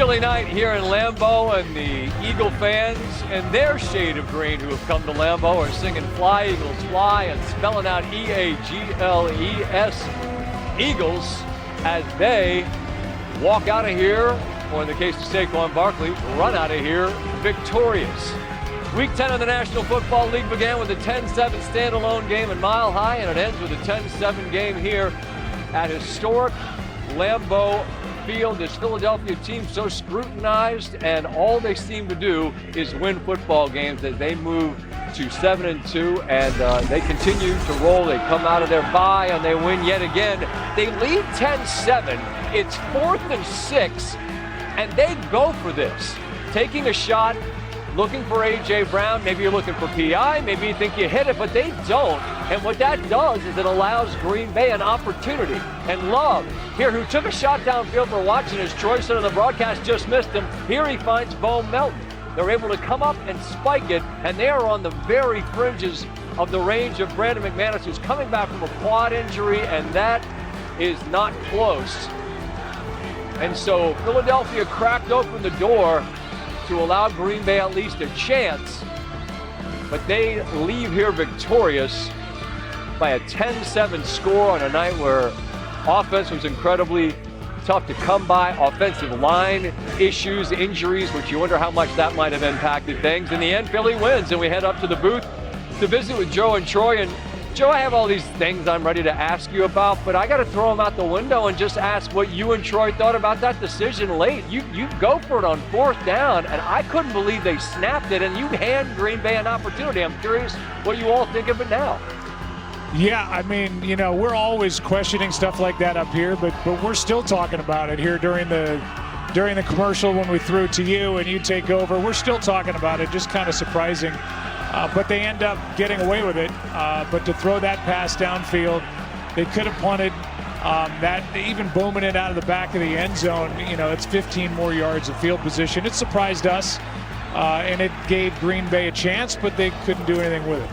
chilly night here in Lambeau, and the Eagle fans in their shade of green who have come to Lambeau are singing Fly, Eagles, Fly, and spelling out E-A-G-L-E-S, Eagles, as they walk out of here, or in the case of Saquon Barkley, run out of here victorious. Week 10 of the National Football League began with a 10-7 standalone game in Mile High, and it ends with a 10-7 game here at historic Lambeau Field. This Philadelphia team so scrutinized, and all they seem to do is win football games as they move to 7-2, and they continue to roll. They come out of their bye and they win yet again. They lead 10-7. It's 4th and 6, and they go for this, taking a shot, looking for A.J. Brown. Maybe you're looking for P.I., maybe you think you hit it, but they don't. And what that does is it allows Green Bay an opportunity. And Love, here, who took a shot downfield for watching as Troy said on the broadcast just missed him, here he finds Bo Melton. They're able to come up and spike it, and they are on the very fringes of the range of Brandon McManus, who's coming back from a quad injury, and that is not close. And so Philadelphia cracked open the door to allow Green Bay at least a chance, but they leave here victorious by a 10-7 score on a night where offense was incredibly tough to come by, offensive line issues, injuries, which you wonder how much that might have impacted things. In the end, Philly wins, and we head up to the booth to visit with Joe and Troy. And Joe, I have all these things I'm ready to ask you about, but I got to throw them out the window and just ask what you and Troy thought about that decision late. You go for it on 4th down, and I couldn't believe they snapped it, and you hand Green Bay an opportunity. I'm curious what you all think of it now. Yeah, I mean, you know, we're always questioning stuff like that up here, but we're still talking about it here during the commercial when we threw it to you and you take over. We're still talking about it, just kind of surprising. But they end up getting away with it. But to throw that pass downfield, they could have punted. That even booming it out of the back of the end zone, you know, it's 15 more yards of field position. It surprised us, and it gave Green Bay a chance, but they couldn't do anything with it.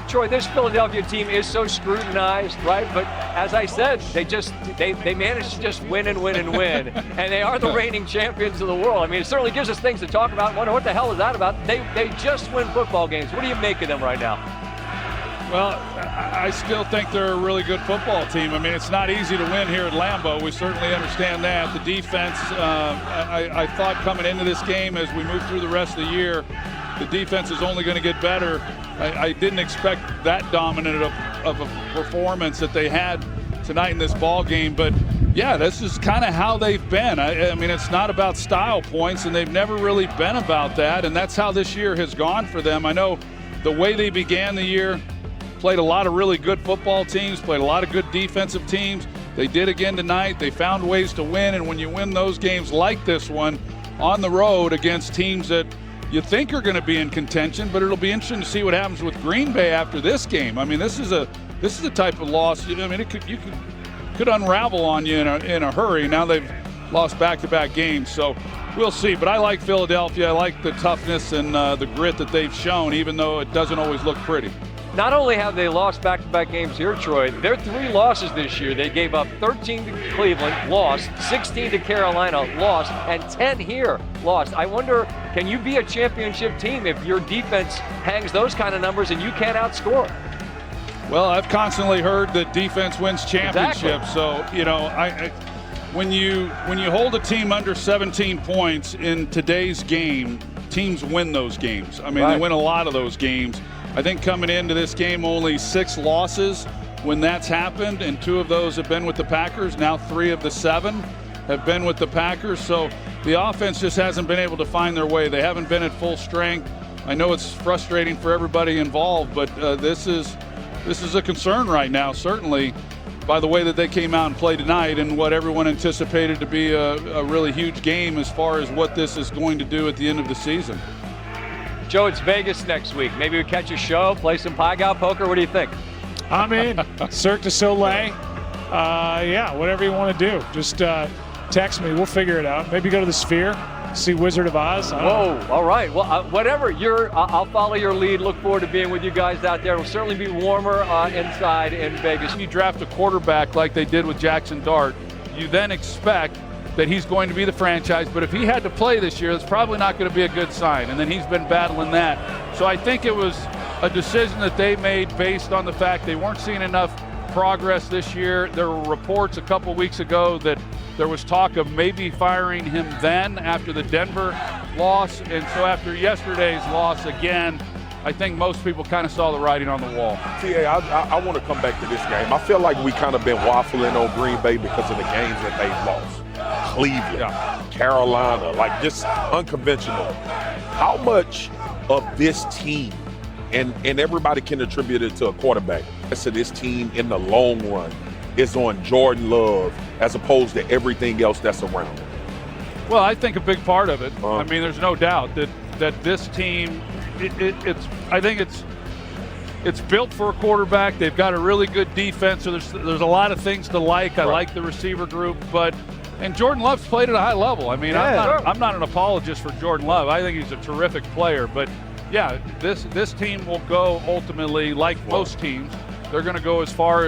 Troy, this Philadelphia team is so scrutinized, right? But as I said, they managed to just win and win and win. And they are the reigning champions of the world. I mean, it certainly gives us things to talk about. Wonder what the hell is that about? They just win football games. What do you make of them right now? Well, I still think they're a really good football team. I mean, it's not easy to win here at Lambeau. We certainly understand that. The defense, I thought coming into this game as we move through the rest of the year, the defense is only going to get better. I didn't expect that dominant of a performance that they had tonight in this ball game. But, yeah, this is kind of how they've been. I mean, it's not about style points, and they've never really been about that. And that's how this year has gone for them. I know the way they began the year, played a lot of really good football teams, played a lot of good defensive teams. They did again tonight. They found ways to win. And when you win those games like this one on the road against teams that you think are going to be in contention, but it'll be interesting to see what happens with Green Bay after this game. I mean, this is a type of loss. I mean, it could unravel on you in a hurry. Now they've lost back-to-back games, so we'll see. But I like Philadelphia. I like the toughness and the grit that they've shown, even though it doesn't always look pretty. Not only have they lost back-to-back games here, Troy, their 3 losses this year. They gave up 13 to Cleveland, lost, 16 to Carolina, lost, and 10 here, lost. I wonder, can you be a championship team if your defense hangs those kind of numbers and you can't outscore? Well, I've constantly heard that defense wins championships. Exactly. So, you know, when you hold a team under 17 points in today's game, teams win those games. I mean, They win a lot of those games. I think coming into this game, only 6 losses when that's happened, and 2 of those have been with the Packers. Now 3 of the 7 have been with the Packers. So the offense just hasn't been able to find their way. They haven't been at full strength. I know it's frustrating for everybody involved, but this is a concern right now, certainly, by the way that they came out and played tonight and what everyone anticipated to be a really huge game as far as what this is going to do at the end of the season. Joe, it's Vegas next week. Maybe we catch a show, play some Pai Gow poker. What do you think? I'm in. Cirque du Soleil. Yeah, whatever you want to do. Just text me. We'll figure it out. Maybe go to the Sphere, see Wizard of Oz. Whoa, all right. Well, whatever. I'll follow your lead. Look forward to being with you guys out there. It'll certainly be warmer inside in Vegas. You draft a quarterback like they did with Jackson Dart, you then expect that he's going to be the franchise. But if he had to play this year, that's probably not going to be a good sign. And then he's been battling that. So I think it was a decision that they made based on the fact they weren't seeing enough progress this year. There were reports a couple weeks ago that there was talk of maybe firing him then after the Denver loss. And so after yesterday's loss again, I think most people kind of saw the writing on the wall. TA, I want to come back to this game. I feel like we kind of been waffling on Green Bay because of the games that they've lost. Cleveland, Carolina, like just unconventional. How much of this team, and everybody can attribute it to a quarterback, so this team in the long run is on Jordan Love as opposed to everything else that's around him? Well, I think a big part of it, I mean, there's no doubt that this team, I think it's built for a quarterback. They've got a really good defense, so there's a lot of things to like. I like the receiver group, and Jordan Love's played at a high level. I mean, I'm not an apologist for Jordan Love. I think he's a terrific player, but yeah, this team will go ultimately, like most teams, they're going to go as far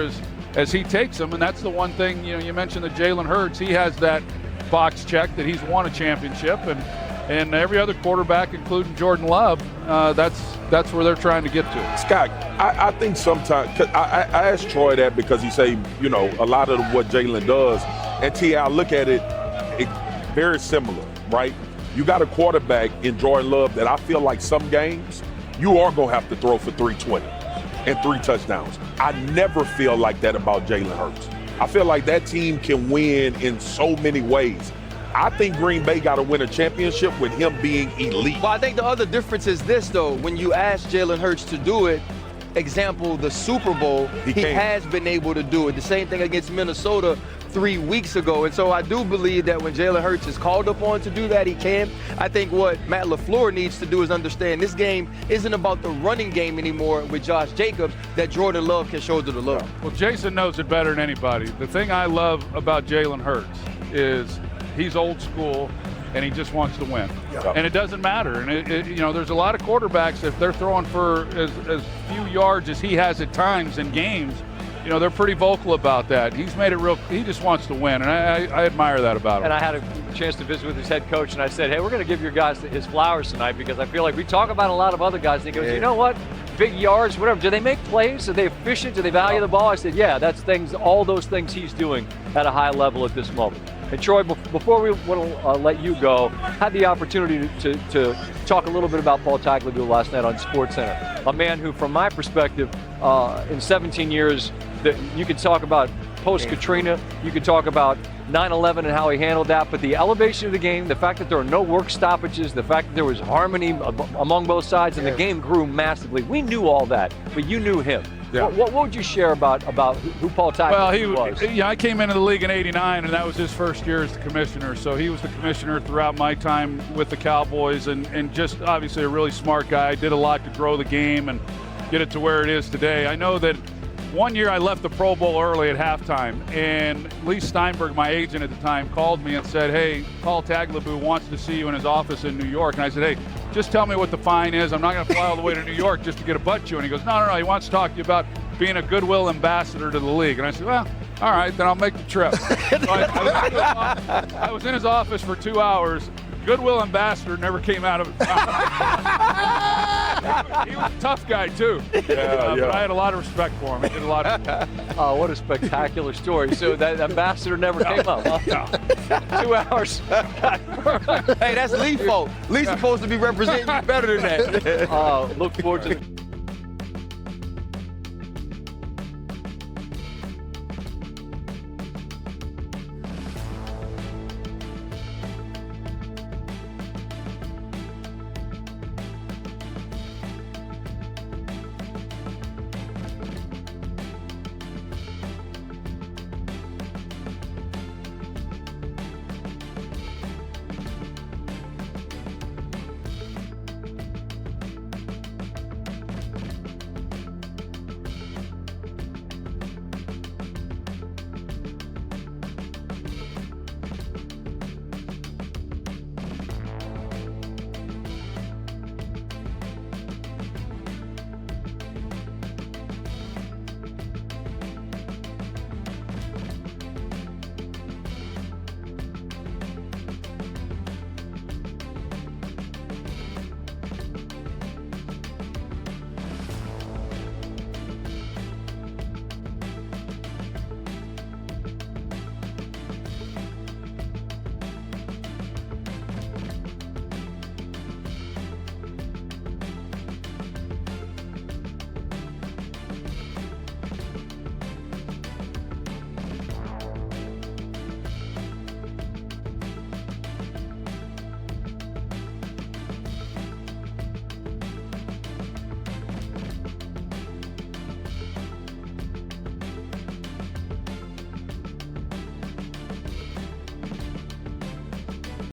as he takes them, and that's the one thing, you mentioned that Jalen Hurts, he has that box check that he's won a championship, and every other quarterback, including Jordan Love, that's where they're trying to get to. Scott, I think sometimes, cause I asked Troy that because he say, a lot of what Jalen does, and I look at it very similar, right? You got a quarterback in Jordan Love that I feel like some games you are going to have to throw for 320 and 3 touchdowns. I never feel like that about Jalen Hurts. I feel like that team can win in so many ways. I think Green Bay got to win a championship with him being elite. Well, I think the other difference is this, though. When you ask Jalen Hurts to do it, example, the Super Bowl, he has been able to do it. The same thing against Minnesota 3 weeks ago. And so I do believe that when Jalen Hurts is called upon to do that, he can. I think what Matt LaFleur needs to do is understand this game isn't about the running game anymore with Josh Jacobs, that Jordan Love can shoulder the load. Well, Jason knows it better than anybody. The thing I love about Jalen Hurts is he's old school, and he just wants to win. And it doesn't matter. And there's a lot of quarterbacks, if they're throwing for as few yards as he has at times in games, they're pretty vocal about that. He's made it real. He just wants to win, and I admire that about him. And I had a chance to visit with his head coach, and I said, hey, we're going to give your guys his flowers tonight, because I feel like we talk about a lot of other guys, and he goes, you know what? Big yards, whatever. Do they make plays? Are they efficient? Do they value the ball? I said, yeah, that's all those things he's doing at a high level at this moment. And Troy, before we want to let you go, had the opportunity to talk a little bit about Paul Tagliabue last night on SportsCenter. A man who, from my perspective, in 17 years, you could talk about post-Katrina, you could talk about 9/11 and how he handled that, but the elevation of the game, the fact that there are no work stoppages, the fact that there was harmony among both sides, and the game grew massively. We knew all that, but you knew him. Yeah. What would you share about who Paul Tagliabue was? Well, I came into the league in '89, and that was his first year as the commissioner. So he was the commissioner throughout my time with the Cowboys, and just obviously a really smart guy. Did a lot to grow the game and get it to where it is today. I know that one year I left the Pro Bowl early at halftime, and Lee Steinberg, my agent at the time, called me and said, hey, Paul Tagliabue wants to see you in his office in New York. And I said, hey, just tell me what the fine is. I'm not going to fly all the way to New York just to get a butt chew. And he goes, no, he wants to talk to you about being a goodwill ambassador to the league. And I said, well, all right, then I'll make the trip. So I was in his office for 2 hours. Goodwill ambassador never came out of it. He was a tough guy, too. But I had a lot of respect for him. He did a lot of what a spectacular story. So that ambassador never came up, huh? 2 hours. Hey, that's Lee's fault. Lee's supposed to be representing you better than that. Look forward to